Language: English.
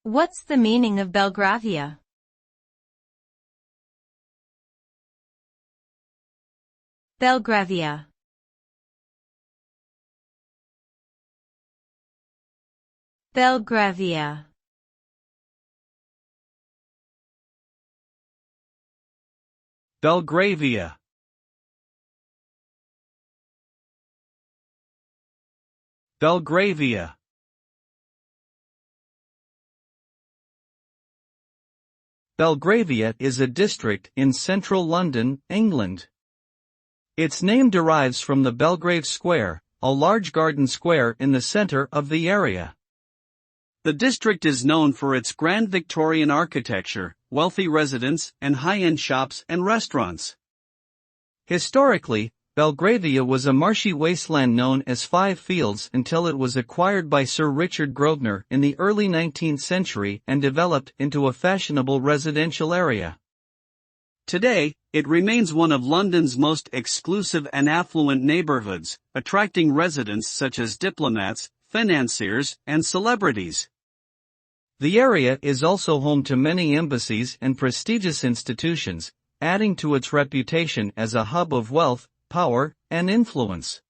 What's the meaning of Belgravia? Belgravia. Belgravia. Belgravia. Belgravia. Belgravia is a district in central London, England. Its name derives from the Belgrave Square, a large garden square in the centre of the area. The district is known for its grand Victorian architecture, wealthy residents, and high-end shops and restaurants. Historically, Belgravia was a marshy wasteland known as Five Fields until it was acquired by Sir Richard Grosvenor in the early 19th century and developed into a fashionable residential area. Today, it remains one of London's most exclusive and affluent neighborhoods, attracting residents such as diplomats, financiers, and celebrities. The area is also home to many embassies and prestigious institutions, adding to its reputation as a hub of wealth, power, and influence.